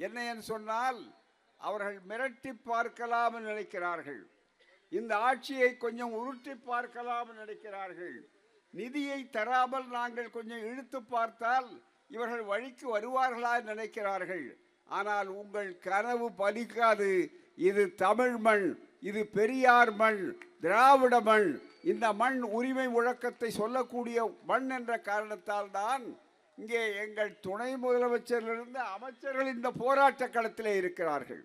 என்ன என்று சொன்னால் அவர்கள் மிரட்டி பார்க்கலாம் நினைக்கிறார்கள். இந்த ஆட்சியை கொஞ்சம் உருட்டி பார்க்கலாம் நினைக்கிறார்கள். நிதியை தராமல் நாங்கள் கொஞ்சம் இழுத்து பார்த்தால் இவர்கள் வழிக்கு வருவார்களா நினைக்கிறார்கள். ஆனால் உங்கள் கனவு பலிக்காது. இது தமிழ் மண், இது பெரியார் மண், திராவிட மண். இந்த மண் உரிமை முழக்கத்தை சொல்லக்கூடிய மண் என்ற காரணத்தால் தான் இங்கே எங்கள் துணை முதலமைச்சரிலிருந்து அமைச்சர்கள் இந்த போராட்ட களத்திலே இருக்கிறார்கள்.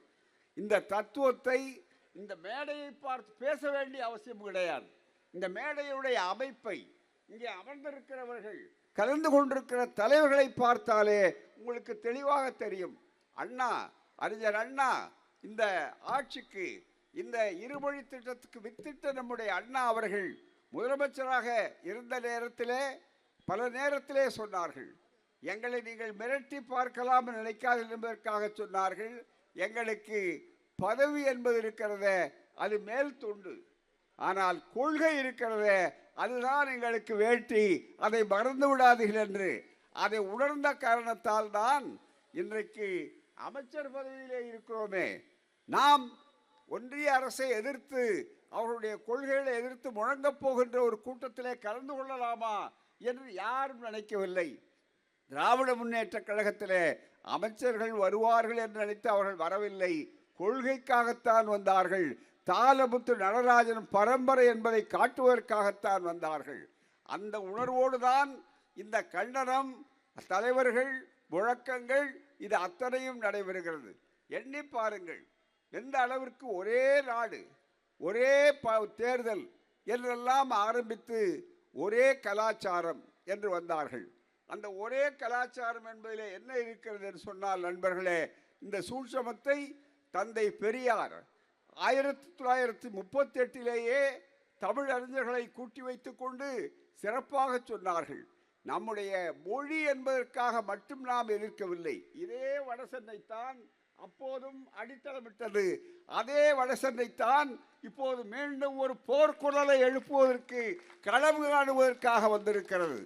இந்த தத்துவத்தை இந்த மேடையை பார்த்து பேச வேண்டிய அவசியம் கிடையாது. இந்த மேடையுடைய அமைப்பை, இங்கே அமர்ந்திருக்கிறவர்கள், கலந்து கொண்டிருக்கிற தலைவர்களை பார்த்தாலே உங்களுக்கு தெளிவாக தெரியும். அண்ணா, அறிஞர் அண்ணா இந்த ஆட்சிக்கு, இந்த இருமொழி திட்டத்துக்கு வித்திட்ட நம்முடைய அண்ணா அவர்கள் முதலமைச்சராக இருந்த நேரத்திலே பல நேரத்திலே சொன்னார்கள், எங்களை நீங்கள் மிரட்டி பார்க்கலாம் நினைக்காது என்பதற்காக சொன்னார்கள். எங்களுக்கு பதவி என்பது இருக்கிறத அது மேல் துண்டு, ஆனால் கொள்கை இருக்கிறத அதுதான் எங்களுக்கு வேட்டி, அதை மறந்து விடாதீர்கள் என்று அதை உணர்ந்த காரணத்தால் தான் இன்றைக்கு அமைச்சர் பதவியிலே இருக்கிறோமே. நாம் ஒன்றிய அரசை எதிர்த்து, அவர்களுடைய கொள்கைகளை எதிர்த்து முழங்கப் போகின்ற ஒரு கூட்டத்திலே கலந்து கொள்ளலாமா என்று யாரும் நினைக்கவில்லை. திராவிட முன்னேற்ற கழகத்திலே அமைச்சர்கள் வருவார்கள் என்று நினைத்து அவர்கள் வரவில்லை. கொள்கைக்காகத்தான் வந்தார்கள். தாளமுத்து நடராஜன் பரம்பரை என்பதை காட்டுவதற்காகத்தான் வந்தார்கள். அந்த உணர்வோடு தான் இந்த கண்டனம், தலைவர்கள், முழக்கங்கள் இது அத்தனையும் நடைபெறுகிறது. எண்ணி பாருங்கள், எந்த அளவிற்கு ஒரே நாடு, ஒரே தேர்தல் என்றெல்லாம் ஆரம்பித்து ஒரே கலாச்சாரம் என்று வந்தார்கள். அந்த ஒரே கலாச்சாரம் என்பதிலே என்ன இருக்கிறது என்று சொன்னால் நண்பர்களே, இந்த சூட்சமத்தை தந்தை பெரியார் 1938 தமிழ் அறிஞர்களை கூட்டி வைத்துக் கொண்டு சிறப்பாக சொன்னார்கள். நம்முடைய மொழி என்பதற்காக மட்டும் நாம் எதிர்க்கவில்லை. இதே வடசென்னைத்தான் அப்போதும் அடித்தளமிட்டது. அதே வடசென்னைத்தான் இப்போது மீண்டும் ஒரு போர்க்குரலை எழுப்புவதற்கு களம் காணுவதற்காக வந்திருக்கிறது.